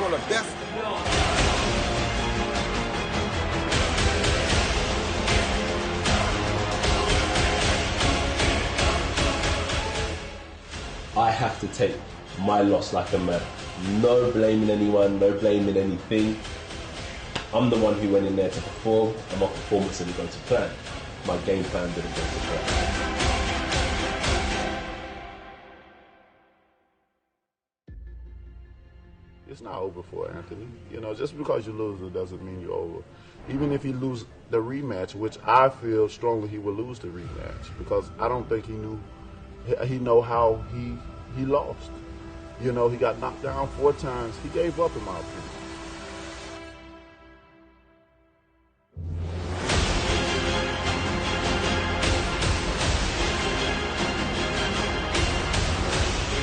one of the best. I have to take my loss like a man. No blaming anyone, no blaming anything. I'm the one who went in there to perform, and my performance didn't go to plan. My game plan didn't go to plan. It's not over for Anthony. You know, just because you lose it doesn't mean you're over. Even if he lose the rematch, which I feel strongly he will lose the rematch, because I don't think he know how he lost. You know, he got knocked down 4 times. He gave up, in my opinion.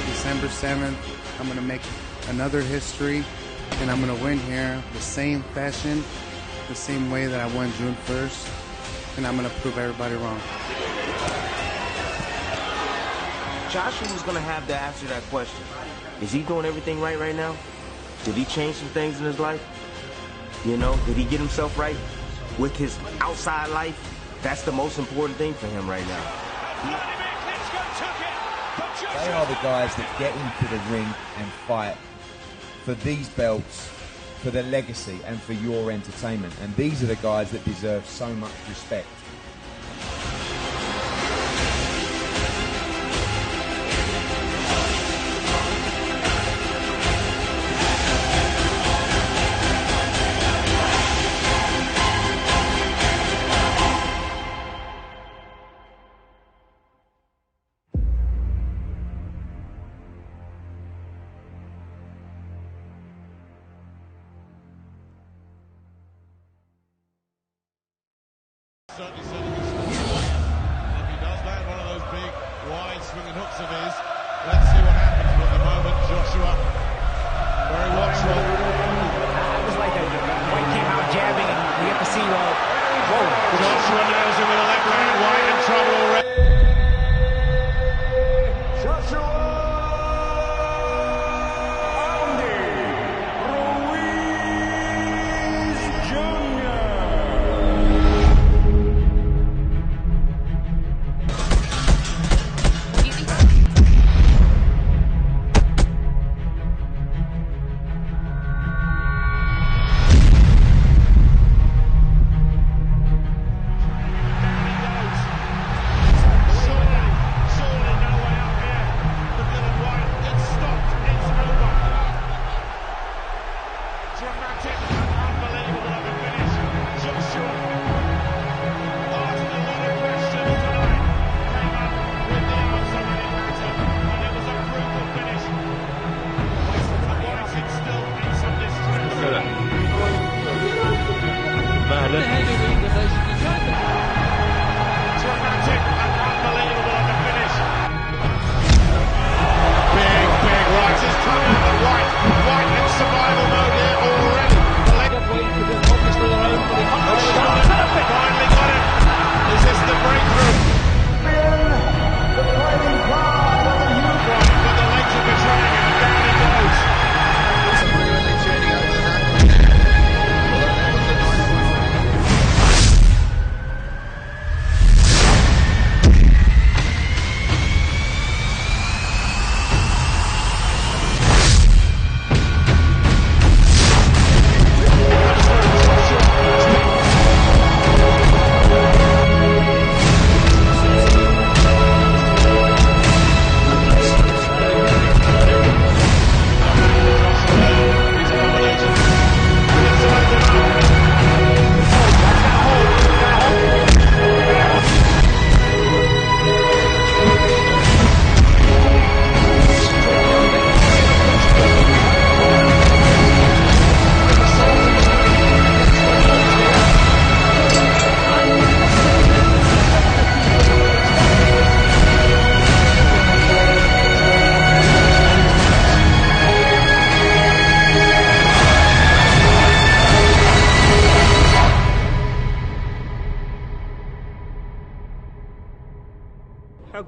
December 7th, I'm going to make another history, and I'm going to win here the same fashion, the same way that I won June 1st, and I'm going to prove everybody wrong. Joshua's going to have to answer that question. Is he doing everything right now? Did he change some things in his life? You know, did he get himself right with his outside life? That's the most important thing for him right now. They are the guys that get into the ring and fight for these belts, for their legacy, and for your entertainment. And these are the guys that deserve so much respect. Certainly useful. And if he does land one of those big, wide swinging hooks of his, let's see what happens. But at the moment, Joshua, very watchful. It was like that when he came out jabbing, and we have to see, whoa. Joshua nails him with a left hand, White in trouble already. Joshua!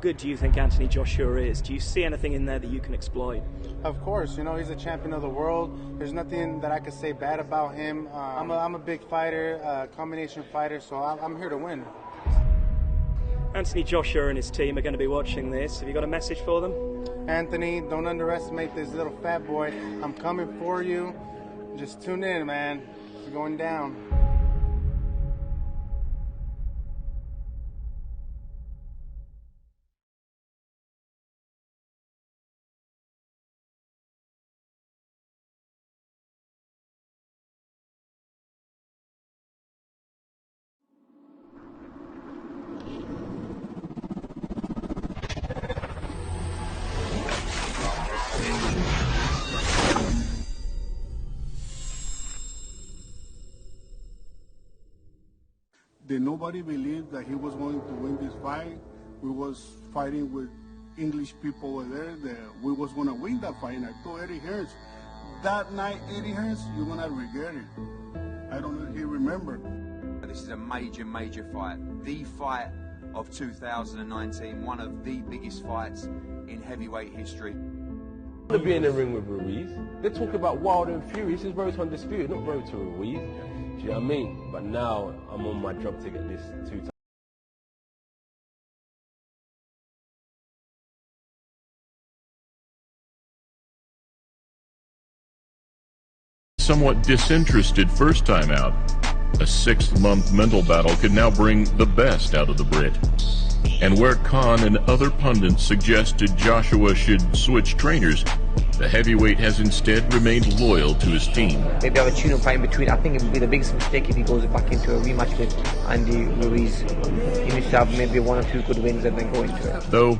good do you think Anthony Joshua is? Do you see anything in there that you can exploit? Of course, you know, he's a champion of the world. There's nothing that I could say bad about him. I'm a big fighter, combination fighter, so I'm here to win. Anthony Joshua and his team are going to be watching this. Have you got a message for them? Anthony, don't underestimate this little fat boy. I'm coming for you. Just tune in, man. You're going down. Did nobody believe that he was going to win this fight? We was fighting with English people over there that we was going to win that fight. And I told Eddie Hearns, that night, Eddie Hearns, you're going to regret it. I don't know if he remembered. This is a major, major fight. The fight of 2019, one of the biggest fights in heavyweight history. To be in the ring with Ruiz. They're talking about Wild and Furious. This is Road to Undisputed, not Road to Ruiz. Do you know what I mean? But now I'm on my job to get this 2 times. Somewhat disinterested first time out. A 6-month mental battle could now bring the best out of the Brit. And where Khan and other pundits suggested Joshua should switch trainers, the heavyweight has instead remained loyal to his team. Maybe have a tune-up fight in between. I think it would be the biggest mistake if he goes back into a rematch with Andy Ruiz. He needs to have maybe 1 or 2 good wins and then go into it. Though,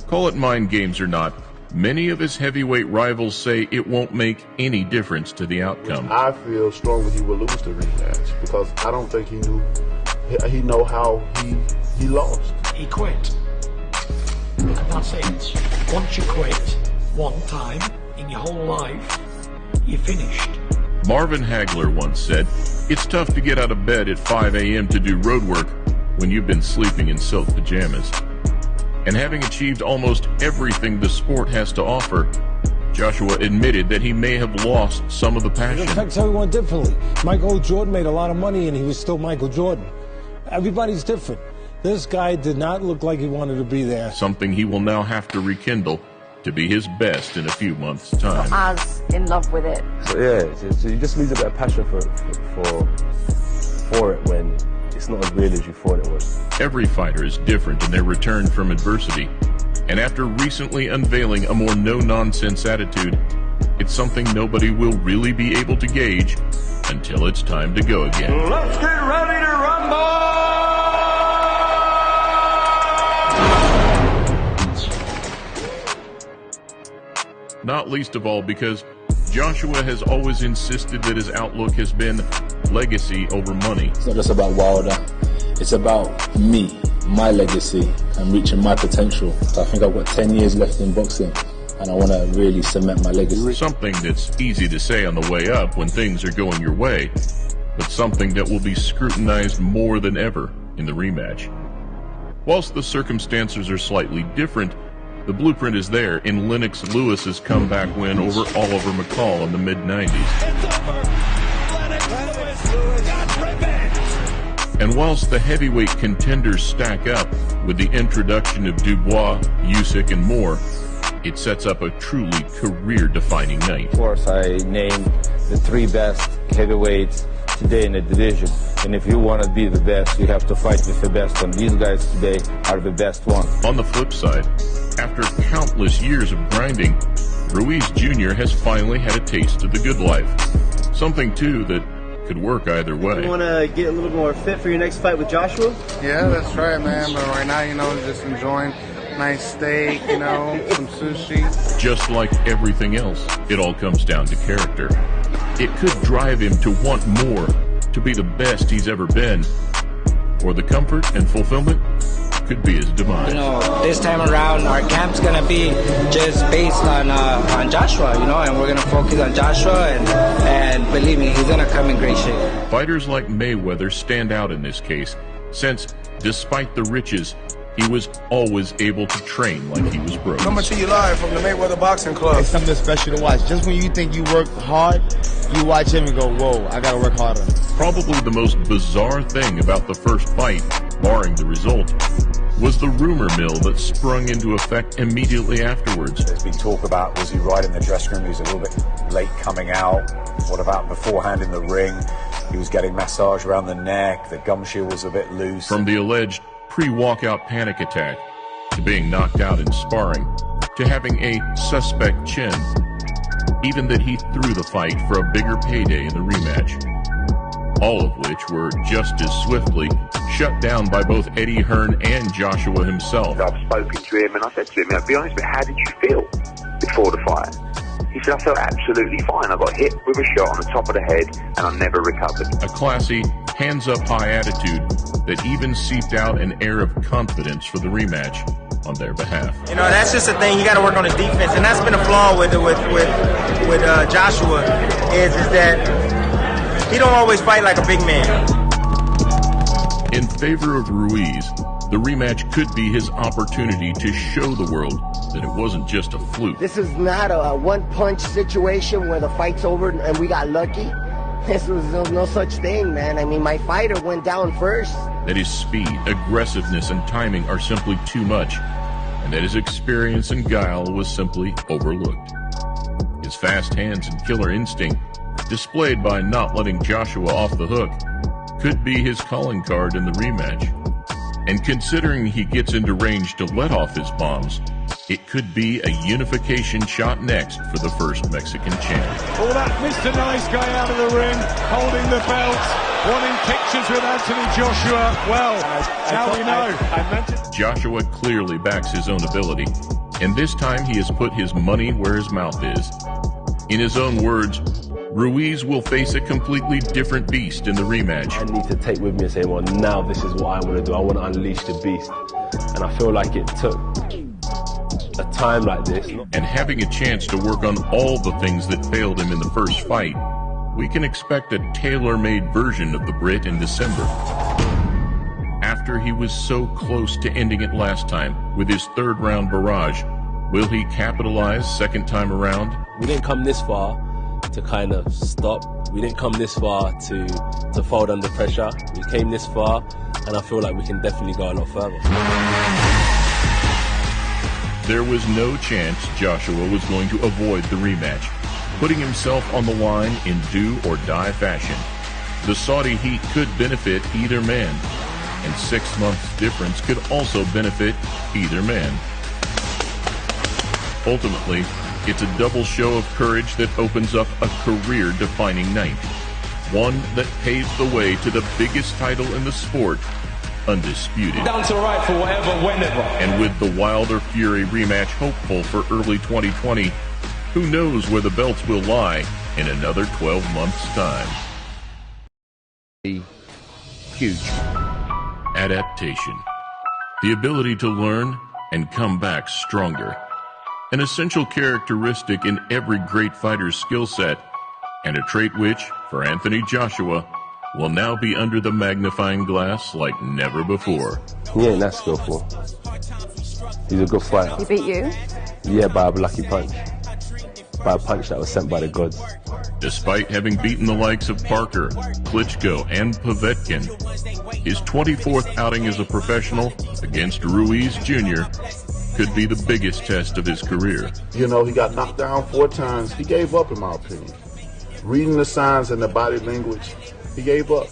call it mind games or not, many of his heavyweight rivals say it won't make any difference to the outcome. I feel strongly he will lose the rematch because I don't think he knew. He know how he lost. He quit. That's it. Once you quit one time in your whole life, you're finished. Marvin Hagler once said, "It's tough to get out of bed at 5 a.m. to do road work when you've been sleeping in silk pajamas." And having achieved almost everything the sport has to offer, Joshua admitted that he may have lost some of the passion. It affects everyone differently. Michael Jordan made a lot of money and he was still Michael Jordan. Everybody's different. This guy did not look like he wanted to be there. Something he will now have to rekindle to be his best in a few months' time. Not as in love with it. So yeah, so you just lose a bit of passion for it when it's not as real as you thought it was. Every fighter is different in their return from adversity. And after recently unveiling a more no-nonsense attitude, it's something nobody will really be able to gauge until it's time to go again. Let's get ready to rumble! Not least of all because Joshua has always insisted that his outlook has been legacy over money. It's not just about Wilder, it's about me, my legacy, and reaching my potential. So I think I've got 10 years left in boxing, and I want to really cement my legacy. Something that's easy to say on the way up when things are going your way, but something that will be scrutinized more than ever in the rematch. Whilst the circumstances are slightly different, the blueprint is there in Lennox Lewis's comeback win over Oliver McCall in the mid-90s. It's over! Lennox Lewis got revenge! And whilst the heavyweight contenders stack up with the introduction of Dubois, Usyk, and more, it sets up a truly career-defining night. Of course, I named the 3 best heavyweights today in the division. And if you want to be the best, you have to fight with the best one. These guys today are the best ones. On the flip side, after countless years of grinding, Ruiz Jr. has finally had a taste of the good life. Something, too, that could work either way. You want to get a little more fit for your next fight with Joshua? Yeah, that's right, man. But right now, you know, just enjoying nice steak, you know, some sushi. Just like everything else, it all comes down to character. It could drive him to want more, to be the best he's ever been. Or the comfort and fulfillment could be his demise. You know, this time around, our camp's gonna be just based on Joshua, you know, and we're gonna focus on Joshua, and believe me, he's gonna come in great shape. Fighters like Mayweather stand out in this case, since, despite the riches, he was always able to train like he was broke. Coming to you live from the Mayweather Boxing Club. It's something special to watch. Just when you think you work hard, you watch him and go, whoa, I gotta work harder. Probably the most bizarre thing about the first fight, barring the result, was the rumor mill that sprung into effect immediately afterwards. There's been talk about, was he right in the dressing room? He was a little bit late coming out. What about beforehand in the ring? He was getting massage around the neck. The gum shield was a bit loose. From the alleged pre-walkout panic attack, to being knocked out in sparring, to having a suspect chin, even that he threw the fight for a bigger payday in the rematch. All of which were just as swiftly shut down by both Eddie Hearn and Joshua himself. I've spoken to him and I said to him, I'll be honest, but how did you feel before the fight? He said, I felt absolutely fine. I got hit with a shot on the top of the head and I never recovered. A classy, hands-up-high attitude that even seeped out an air of confidence for the rematch on their behalf. You know, that's just a thing. You got to work on his defense, and that's been a flaw with Joshua. Is that he don't always fight like a big man. In favor of Ruiz, the rematch could be his opportunity to show the world that it wasn't just a fluke. This is not a one-punch situation where the fight's over and we got lucky. There was no such thing, man. I mean, my fighter went down first. That his speed, aggressiveness, and timing are simply too much, and that his experience and guile was simply overlooked. His fast hands and killer instinct, displayed by not letting Joshua off the hook, could be his calling card in the rematch. And considering he gets into range to let off his bombs, it could be a unification shot next for the first Mexican champ. All that Mr. Nice Guy out of the ring, holding the belt, wanting pictures with Anthony Joshua. Well, now we know. Joshua clearly backs his own ability, and this time he has put his money where his mouth is. In his own words, Ruiz will face a completely different beast in the rematch. I need to take with me and say, well, now this is what I want to do. I want to unleash the beast. And I feel like it took a time like this. And having a chance to work on all the things that failed him in the first fight, we can expect a tailor-made version of the Brit in December. After he was so close to ending it last time with his third-round barrage, will he capitalize second time around? We didn't come this far to kind of stop. We didn't come this far to fold under pressure. We came this far, and I feel like we can definitely go a lot further. There was no chance Joshua was going to avoid the rematch, putting himself on the line in do-or-die fashion. The Saudi heat could benefit either man, and 6 months difference could also benefit either man. Ultimately, it's a double show of courage that opens up a career-defining night. One that paves the way to the biggest title in the sport, undisputed. Down to right for whatever, whenever. And with the Wilder Fury rematch hopeful for early 2020, who knows where the belts will lie in another 12 months' time. Huge. Adaptation. The ability to learn and come back stronger. An essential characteristic in every great fighter's skill set, and a trait which, for Anthony Joshua, will now be under the magnifying glass like never before. He ain't that skillful. He's a good fighter. He beat you? Yeah, by a lucky punch. By a punch that was sent by the gods. Despite having beaten the likes of Parker, Klitschko, and Povetkin, his 24th outing as a professional against Ruiz Jr. could be the biggest test of his career. You know, he got knocked down 4 times. He gave up, in my opinion. Reading the signs and the body language, he gave up.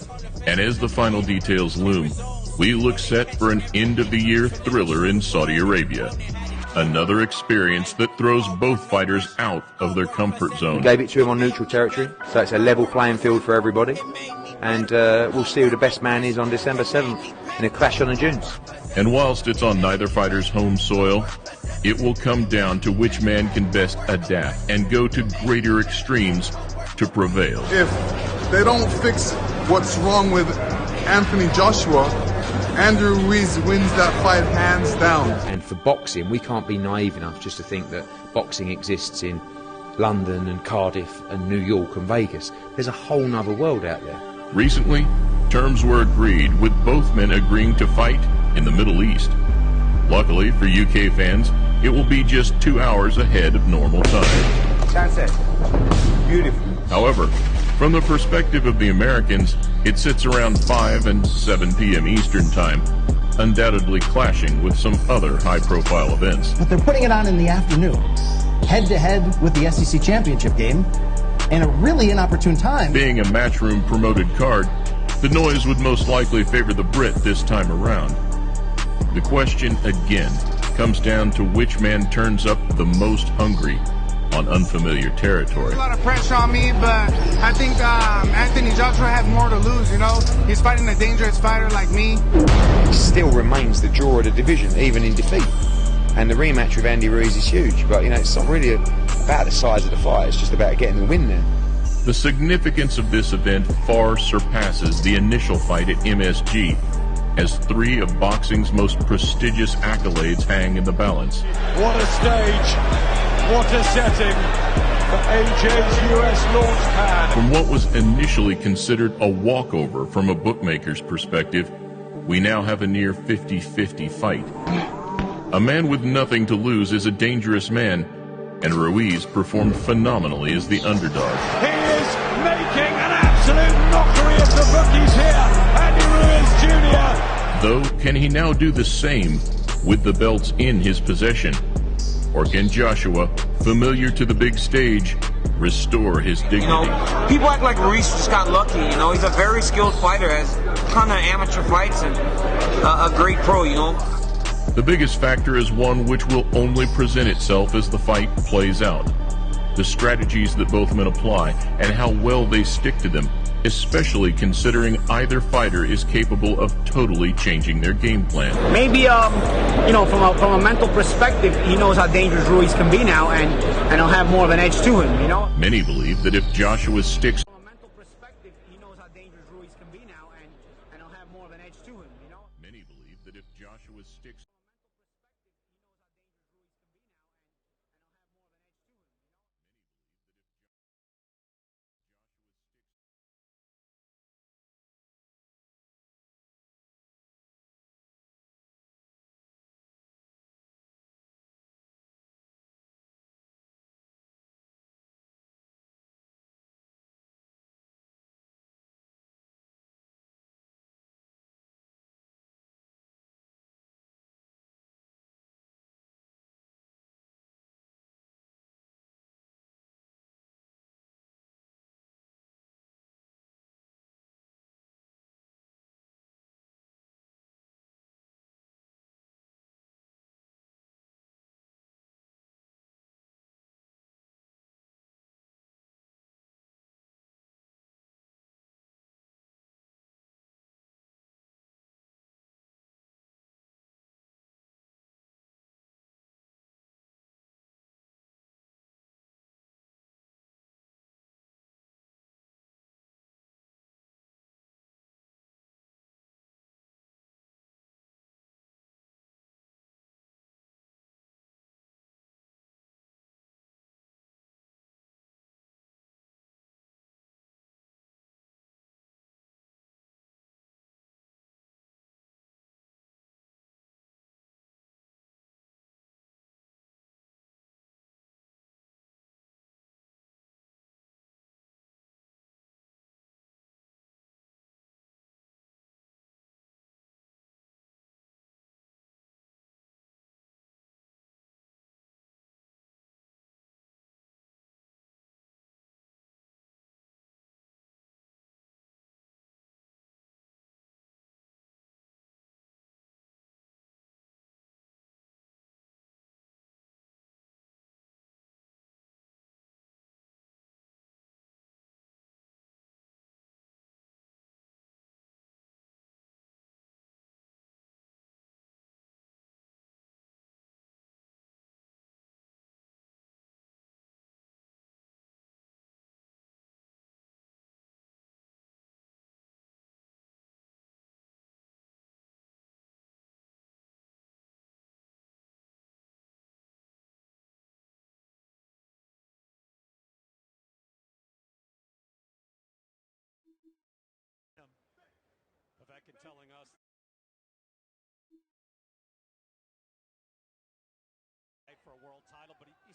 And as the final details loom, we look set for an end-of-the-year thriller in Saudi Arabia. Another experience that throws both fighters out of their comfort zone. We gave it to him on neutral territory, so it's a level playing field for everybody. And we'll see who the best man is on December 7th in a clash on the dunes. And whilst it's on neither fighter's home soil, it will come down to which man can best adapt and go to greater extremes to prevail. If they don't fix what's wrong with Anthony Joshua, Andrew Ruiz wins that fight hands down. And for boxing, we can't be naive enough just to think that boxing exists in London and Cardiff and New York and Vegas. There's a whole nother world out there. Recently, terms were agreed with both men agreeing to fight in the Middle East. Luckily for UK fans, it will be just 2 hours ahead of normal time. Sunset. Beautiful. However, from the perspective of the Americans, it sits around 5 and 7 p.m. Eastern Time, undoubtedly clashing with some other high-profile events. But they're putting it on in the afternoon, head-to-head with the SEC Championship game, and a really inopportune time. Being a Matchroom promoted card, the noise would most likely favor the Brit this time around. The question, again, comes down to which man turns up the most hungry on unfamiliar territory. A lot of pressure on me, but I think Anthony Joshua had more to lose, you know? He's fighting a dangerous fighter like me. He still remains the draw of the division, even in defeat. And the rematch with Andy Ruiz is huge, but, you know, it's not really about the size of the fight, it's just about getting the win there. The significance of this event far surpasses the initial fight at MSG, as 3 of boxing's most prestigious accolades hang in the balance. What a stage, what a setting for AJ's US launch pad. From what was initially considered a walkover from a bookmaker's perspective, we now have a near 50-50 fight. A man with nothing to lose is a dangerous man, and Ruiz performed phenomenally as the underdog. He is making an absolute mockery of the bookies here, Andy Ruiz Jr. Though, can he now do the same with the belts in his possession? Or can Joshua, familiar to the big stage, restore his dignity? You know, people act like Ruiz just got lucky, you know. He's a very skilled fighter, has a ton of amateur fights, and a great pro, you know. The biggest factor is one which will only present itself as the fight plays out. The strategies that both men apply and how well they stick to them, especially considering either fighter is capable of totally changing their game plan. Maybe, you know, from a mental perspective, he knows how dangerous Ruiz can be now, and he'll have more of an edge to him, you know? Many believe that if Joshua sticks Telling us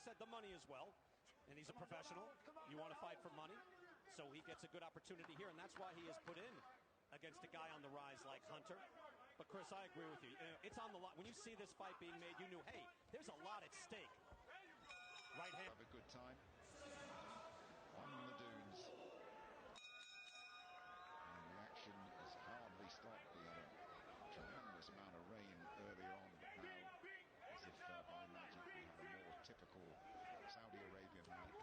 said the money as well, and he's a professional. You want to fight for money, so he gets a good opportunity here, and that's why he is put in against a guy on the rise like Hunter. But Chris, I agree with you. It's on the line. When you see this fight being made, you knew, hey, there's a lot at stake. Right hand. Have a good time on the dunes. And the action has hardly stopped. We had a tremendous amount of rain earlier on, but now, as if by magic, we have a more typical Saudi Arabian night.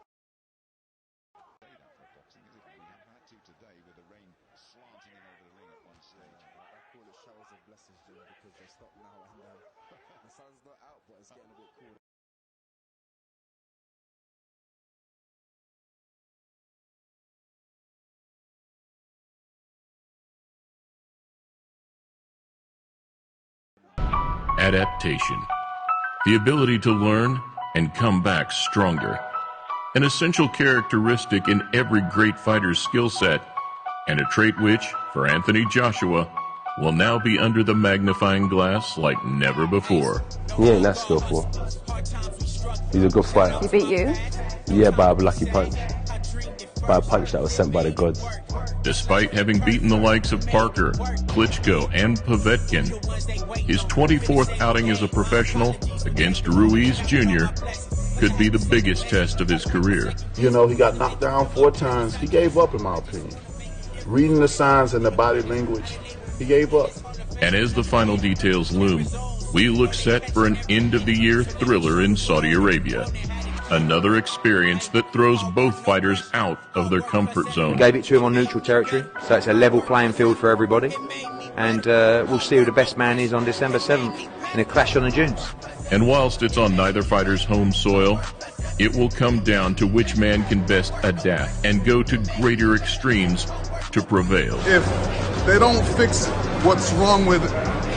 Played out for boxing, as if we have had to today with the rain slanting in over the ring at one stage. I call it showers of blessings, Jim, because they stopped now, and the sun's not out, but it's getting a bit cool. Adaptation. The ability to learn and come back stronger. An essential characteristic in every great fighter's skill set, and a trait which, for Anthony Joshua, will now be under the magnifying glass like never before. He ain't that skillful. He's a good fighter. He beat you? Yeah, by a lucky punch. By a punch that was sent by the gods. Despite having beaten the likes of Parker, Klitschko, and Povetkin, his 24th outing as a professional against Ruiz Jr. could be the biggest test of his career. You know, he got knocked down 4 times. He gave up, in my opinion. Reading the signs and the body language, he gave up. And as the final details loom, we look set for an end-of-the-year thriller in Saudi Arabia. Another experience that throws both fighters out of their comfort zone. We gave it to him on neutral territory, so it's a level playing field for everybody. And we'll see who the best man is on December 7th in a clash on the dunes. And whilst it's on neither fighter's home soil, it will come down to which man can best adapt and go to greater extremes to prevail. If they don't fix what's wrong with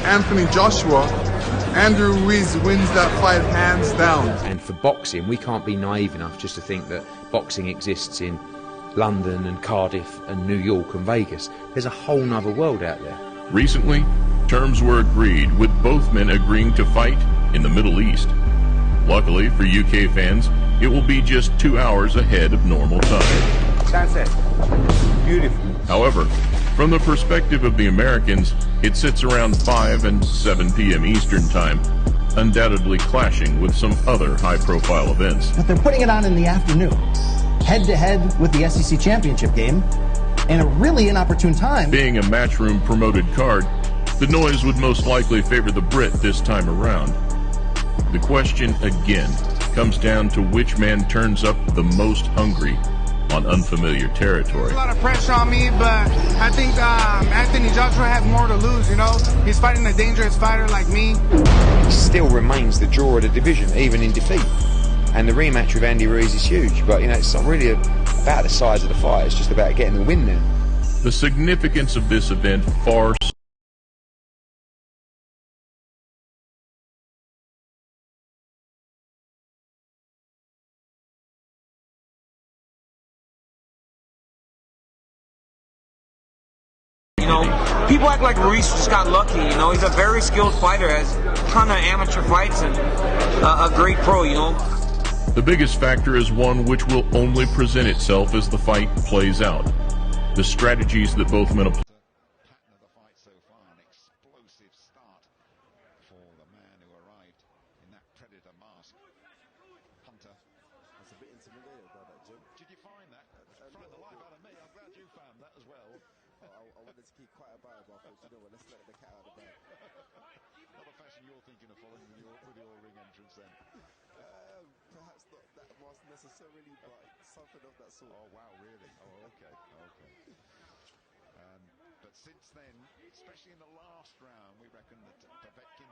Anthony Joshua, Andrew Ruiz wins that fight hands down. And for boxing, we can't be naive enough just to think that boxing exists in London and Cardiff and New York and Vegas. There's a whole nother world out there. Recently, terms were agreed with both men agreeing to fight in the Middle East. Luckily for UK fans, it will be just 2 hours ahead of normal time. Sunset. Beautiful. However, from the perspective of the Americans, it sits around 5 and 7 p.m. Eastern Time, undoubtedly clashing with some other high-profile events. But they're putting it on in the afternoon, head-to-head with the SEC Championship game, and a really inopportune time. Being a Matchroom promoted card, the noise would most likely favor the Brit this time around. The question, again, comes down to which man turns up the most hungry on unfamiliar territory. A lot of pressure on me, but I think Anthony Joshua has more to lose, you know? He's fighting a dangerous fighter like me. He still remains the draw of the division, even in defeat. And the rematch with Andy Ruiz is huge, but you know, it's not really about the size of the fight, it's just about getting the win there. The significance of this event far People act like Ruiz just got lucky, you know. He's a very skilled fighter, has a ton of amateur fights and a great pro, you know. The biggest factor is one which will only present itself as the fight plays out. The strategies that both men apply. Pattern of the fight so far, an explosive start for the man who arrived in that predator mask. Hunter. That's a bit intimidated by that, Jim. Did you find that? Frightened the life out of me. I'm glad you found that as well. I wanted to keep quiet about it, but I thought, you know what, let's let the cat out of the bag. Not a fashion you're thinking of following with your ring entrance then? Perhaps not that much necessarily, but something of that sort. Oh, wow, really? Oh, okay, okay. But since then, especially in the last round, we reckon that Povetkin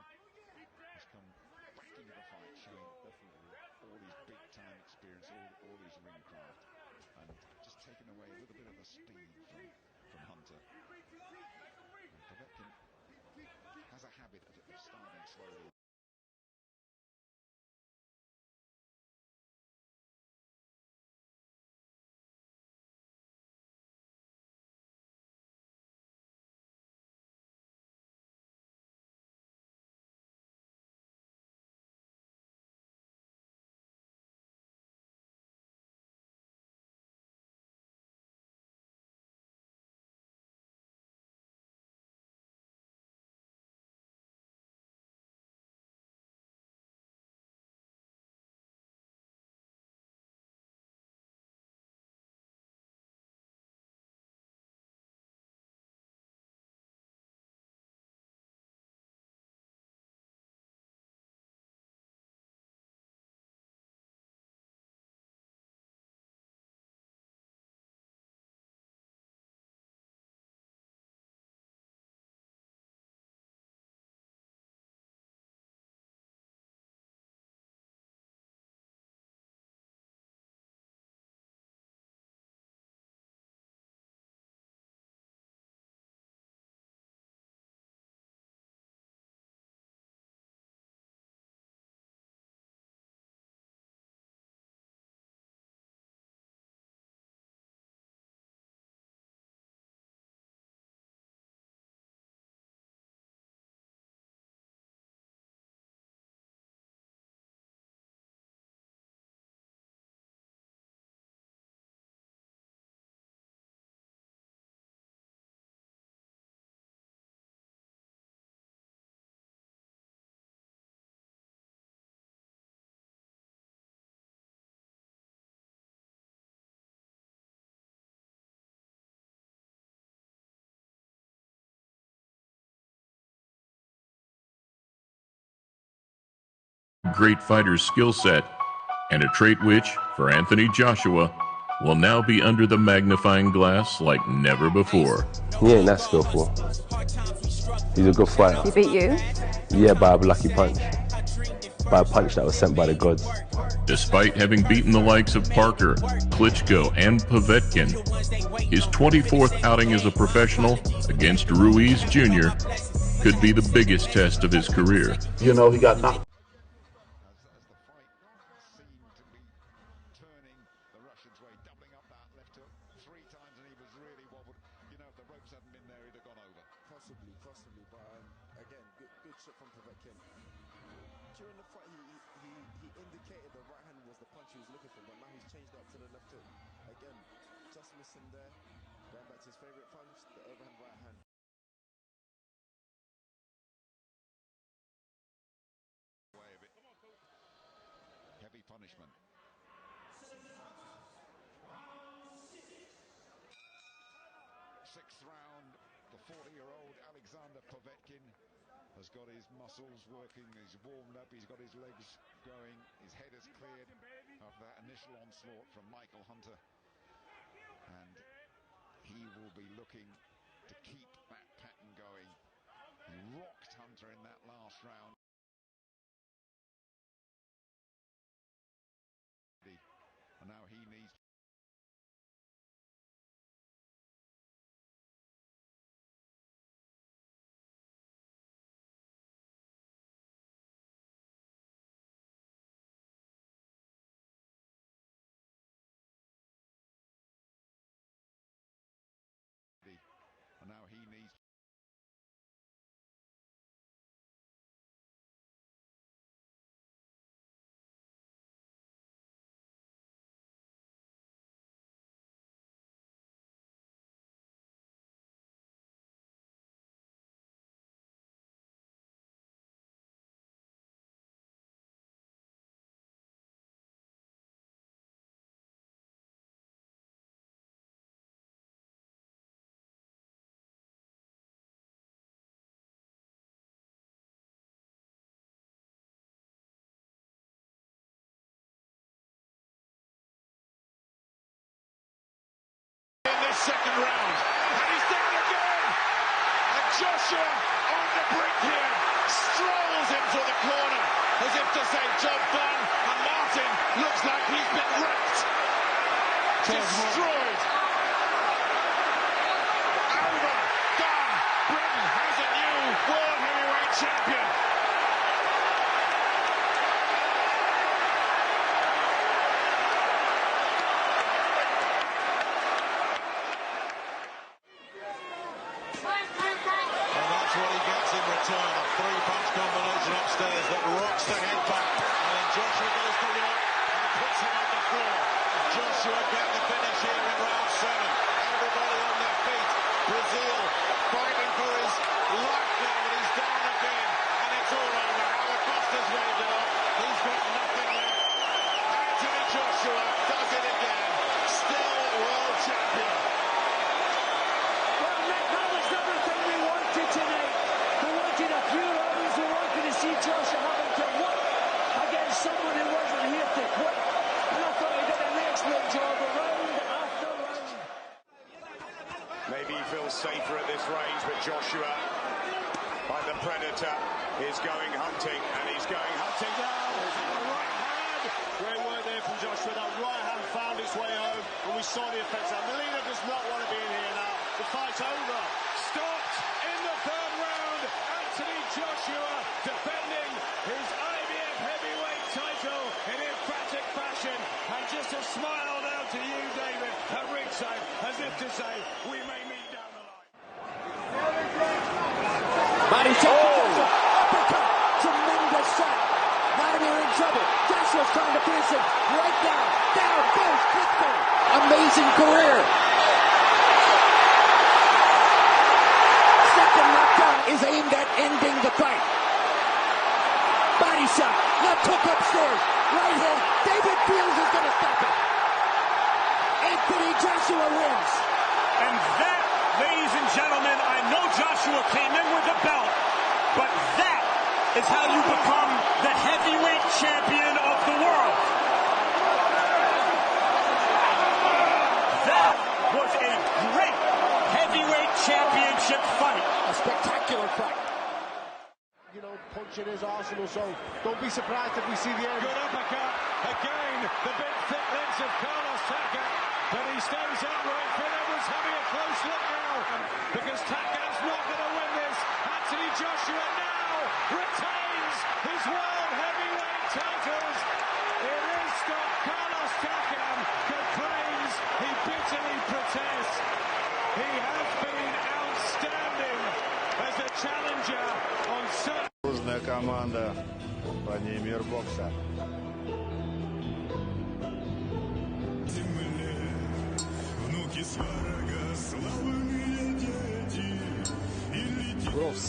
has come back into the fight, showing definitely all his big-time experience, all his ring craft, and just taking away a little bit of the speed from Hunter. And Povetkin has a habit of starting slowly. great fighter's skill set, and a trait which, for Anthony Joshua, will now be under the magnifying glass like never before. He ain't that skillful. He's a good fighter. He beat you? Yeah, by a lucky punch. By a punch that was sent by the gods. Despite having beaten the likes of Parker, Klitschko, and Povetkin, his 24th outing as a professional against Ruiz Jr. could be the biggest test of his career. You know, he got knocked. Possibly, but again, good shot from Povetkin. During the fight, he indicated the right hand was the punch he was looking for, but now he's changed it up to the left hook. Again, just missing there. Going back to his favourite punch, the overhand right hand. Way of it. Heavy punishment. Sixth round, the 40-year-old Alexander Povetkin has got his muscles working, he's warmed up, he's got his legs going, his head is cleared after that initial onslaught from Michael Hunter. And he will be looking to keep that pattern going. He rocked Hunter in that last round. And now he needs and now he needs second round, and he's down again, and Joshua on the brink here, strolls into the corner, as if to say, job done, and Martin looks like he's been wrecked, destroyed, over, done, Britain has a new world heavyweight champion. A three-punch combination upstairs that rocks the head back, and then Joshua goes to work and puts him on the floor. Joshua get the finish here in round 7. Everybody on their feet. Brazil fighting for his life now, but he's down again, and it's all over. Alacosta's waved it off. He's got nothing left. Anthony Joshua does it again. Still world champion. Well, Nick, that was everything we wanted tonight. We wanted a few rounds, we wanted to see Joshua having to work against someone who wasn't here to quit. And I thought he did an excellent job round after round. Maybe he feels safer at this range, but Joshua, like the Predator, is going hunting, and he's going hunting now. Right hand. Great work there from Joshua. That right hand found its way home, and we saw the effects. Melina does not want to be in here now. The fight's over. Stopped in the third round. Anthony Joshua defending his IBF heavyweight title in emphatic fashion. And just a smile now to you, David, at ringside, as if to say, we may meet down the line. Body uppercut, tremendous shot. Vladimir in trouble. Joshua's trying to pierce him. Right down, goes Klitschko. Amazing career. Second knockdown is aimed at ending the fight. Body shot, left hook upstairs. Right hand, David Fields is going to stop it. Anthony Joshua wins. And that, ladies and gentlemen, I know Joshua came in with a belt, but that is how you become the heavyweight champion of the world. That was a great heavyweight championship fight. A spectacular fight. You know, punching his arsenal, so don't be surprised if we see the end. Good uppercut. Again, the big thick legs of Carlos Taka. But he stays upright. Phil Edwards having a close look now. Because Taka's not going to win this. Anthony Joshua now retains his world heavyweight titles. It is Scott Carlos Taka complains. He bitterly protests. He has been outstanding as a challenger on Sunday. Дружная команда компании «Мир бокса».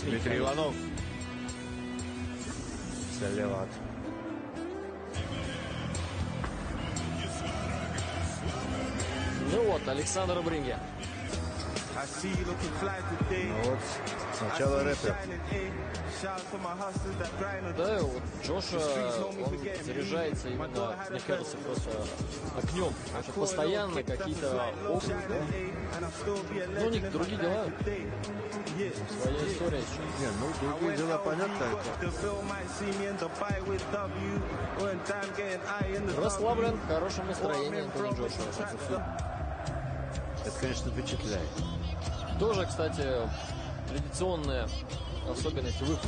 Дмитрий Иванов слева от Ну вот, Александр в ринге. Ну вот, сначала рэпер. Да, вот Джоша, он заряжается именно, мне кажется, просто огнем. Это постоянно какие-то опыты, да? Ну, у них другие дела. Своя история еще. Не, ну, другие дела, понятно. Расслаблен, в хорошем настроении Антони Джошуа. Это, конечно, впечатляет. Тоже, кстати, традиционная особенность выпуска.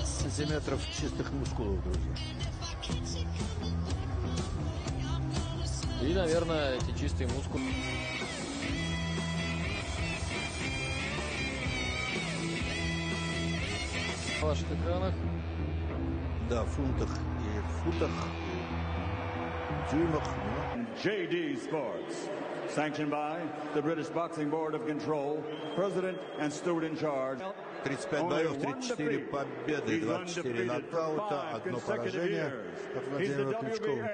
Сантиметров чистых мускулов, друзья. И, наверное, эти чистые мускулы. На ваших экранах. Да, в фунтах и в футах. JD Sports, sanctioned by the British Boxing Board of Control, President and steward in charge. 35 боев, 34 победы, 24 нокаута, одно поражение от Владимира Кличкова.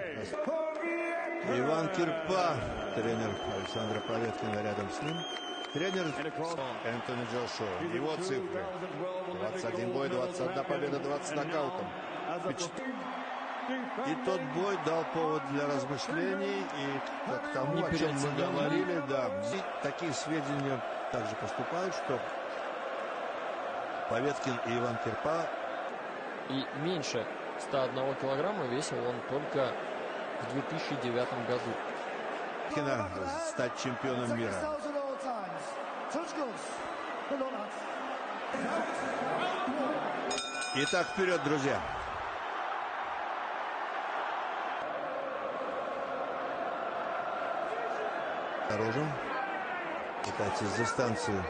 Иван Кирпа, тренер Александра Поветкина рядом с ним. Тренер Энтони Джошуа. Его цифры. 21 бой, 21 победа, 20 нокаутов. И тот бой дал повод для размышлений и к тому, о чем мы говорили, да. И такие сведения также поступают, что Поветкин и Иван Кирпа. И меньше 101 килограмма весил он только в 2009 году. Стать чемпионом мира. Итак, вперед, друзья. Осторожен. Пытается с дистанции.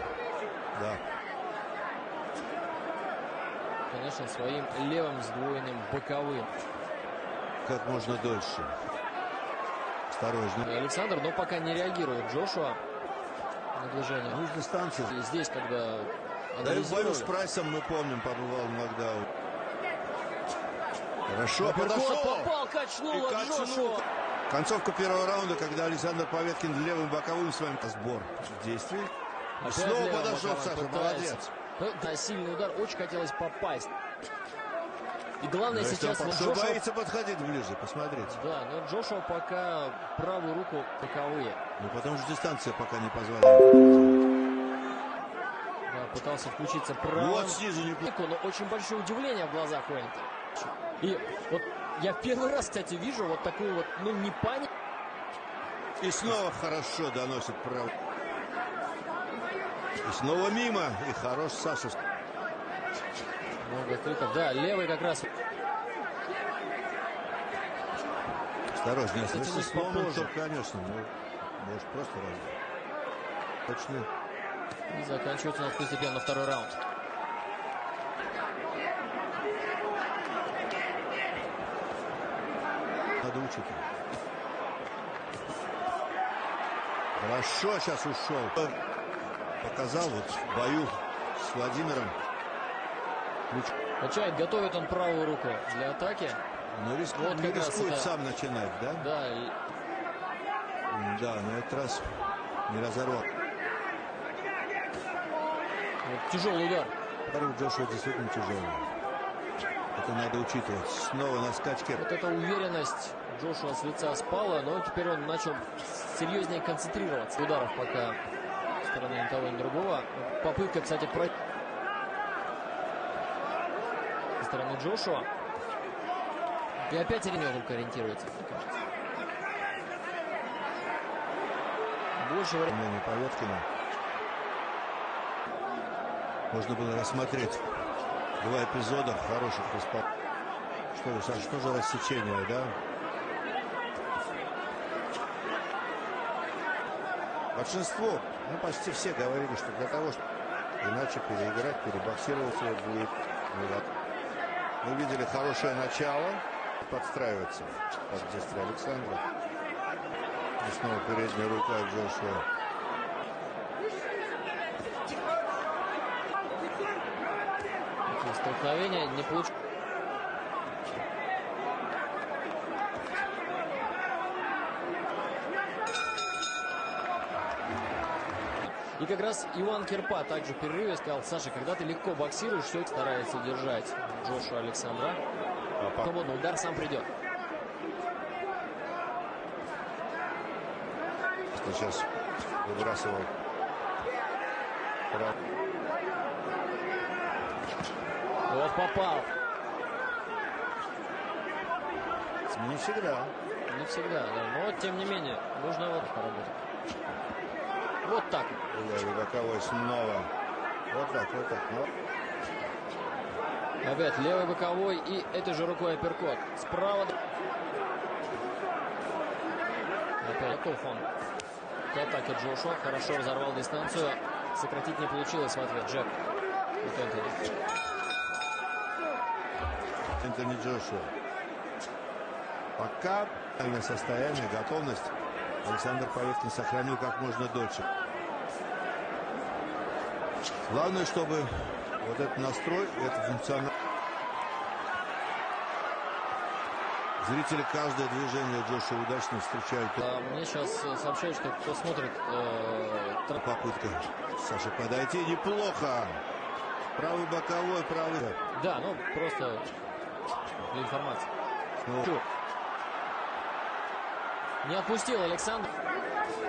Да. Конечно, своим левым сдвоенным боковым. Как можно дольше. Осторожно. Александр, но пока не реагирует Джошуа на движение. Ну, с дистанции. И здесь, когда... Да и в бою с Прайсом, мы помним, побывал в нокдаун. Хорошо, подошел. Попал, качнуло Джошуа. Концовка первого раунда, когда Александр Поветкин левым боковым своим сбор действий. И снова подошел Саша, молодец. Да, сильный удар, очень хотелось попасть. И главное сейчас... Джошуа боится подходить ближе, посмотрите. Да, но Джошуа пока правую руку боковые. Ну потому что дистанция пока не позволяет. Да, пытался включиться правым. Вот снизу не... Но очень большое удивление в глазах у Энтони. И вот я первый раз, кстати, вижу вот такую вот, ну, не панику. И снова хорошо доносит правый. И снова мимо. И хорош Саша. Много криков. Да, левый как раз. Осторожнее. Если сломан, то, конечно, может просто раз. Точно. И заканчивается у нас постепенно второй раунд. Надо учить. Хорошо сейчас ушел. Показал вот в бою с Владимиром. Качает, готовит он правую руку для атаки. Но не рискует сам начинать, да? Да. Да, на этот раз не разорвал. Вот тяжелый удар. Удар Джошуа действительно тяжелый. Это надо учитывать. Снова на скачке. Вот эта уверенность Джошуа с лица спала, но теперь он начал серьезнее концентрироваться. Ударов пока со стороны ни того, ни другого. Попытка, кстати, со стороны Джошуа. И опять Иринео только ориентируется, мне кажется. Больше времени Поветкина. Можно было рассмотреть два эпизода хороших исполнений. Что же рассечение, да? Большинство, ну почти все говорили, что для того, чтобы иначе переиграть, перебоксироваться будет. Мы видели хорошее начало, подстраиваться под действие Александра. И снова передняя рука Джошуа. Столкновение не получилось. И как раз Иван Кирпа также в перерыве сказал: Саша, когда ты легко боксируешь, все старается держать Джошуа Александра. Свободный удар сам придет. Сейчас выбрасывал. Вот попал. Не всегда. Не всегда, да. Но тем не менее, нужно вот поработать. Вот так. Левый боковой снова. Вот так, вот так. Вот. Опять левый боковой и этой же рукой апперкот. Справа. Опять готов он к атаке Джошуа. Хорошо разорвал дистанцию. Сократить не получилось в ответ. Джеб. Энтони Джошуа. Пока состояние, готовность Александр Поветкин сохранил как можно дольше. Главное, чтобы вот этот настрой, это функционал. Зрители каждое движение Джошуа удачно встречают. Мне сейчас сообщают, что кто смотрит... Попытка Саши подойти неплохо. Правый боковой, правый. Да, ну просто для информации. Не отпустил Александр.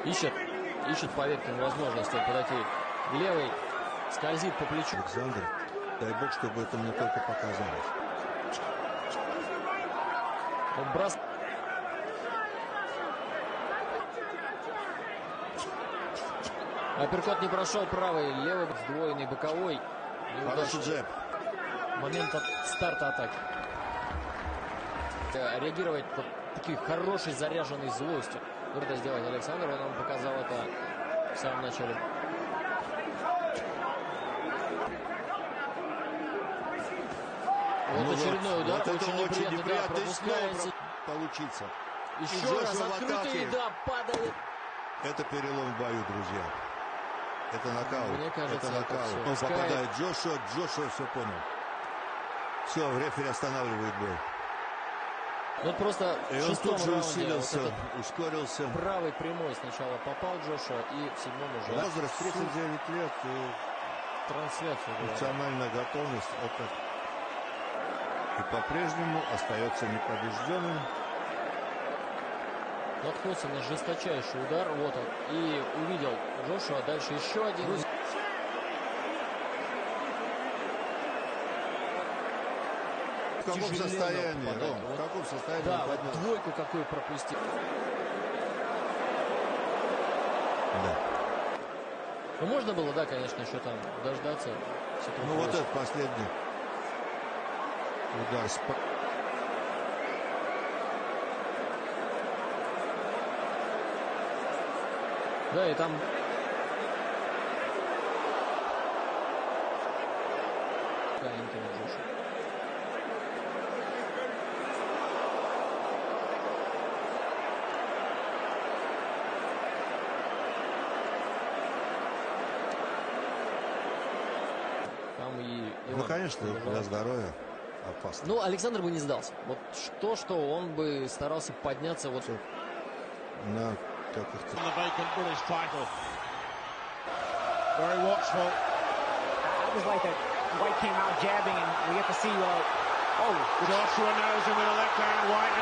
Ищет Поветкин возможность подойти. Левый скользит по плечу. Александр, дай бог, чтобы это мне только показалось. Вот брос. Апперкот не прошел, правый, левый, сдвоенный боковой. Хороший джеб. Момент старта атаки. Реагировать вот такой хорошей заряженной злостью. Это сделать Александр, он показал это в самом начале. Вот очередной удар, вот очень неприятный, да, пропускается. Получится. Еще раз открытый, да, падает. Это перелом в бою, друзья. Это нокаут. Мне кажется, это нокаут. Он попадает Джошуа все понял. Все, рефери останавливает бой. Вот просто в шестом раунде усилился, ускорился. Правый прямой сначала попал Джошуа, и в седьмом уже. Возраст 39 лет. И трансляцию. Функциональная готовность. Это и по-прежнему остается непобежденным. Наткнулся на жесточайший удар. Вот он. И увидел Джошуа. Дальше еще один. В каком состоянии? В каком состоянии? Да, вот двойку какую пропустил. Да. Ну, можно было, да, конечно, еще там дождаться. Ну, вот этот последний удар. Да, и там... Ну, конечно, для здоровья опасно. Ну, Александр бы не сдался. Вот что он бы старался подняться вот... На каких-то... The vacant British title. Very watchful. just like that White came out jabbing, and we get to see, Joshua knows him with a left hand. White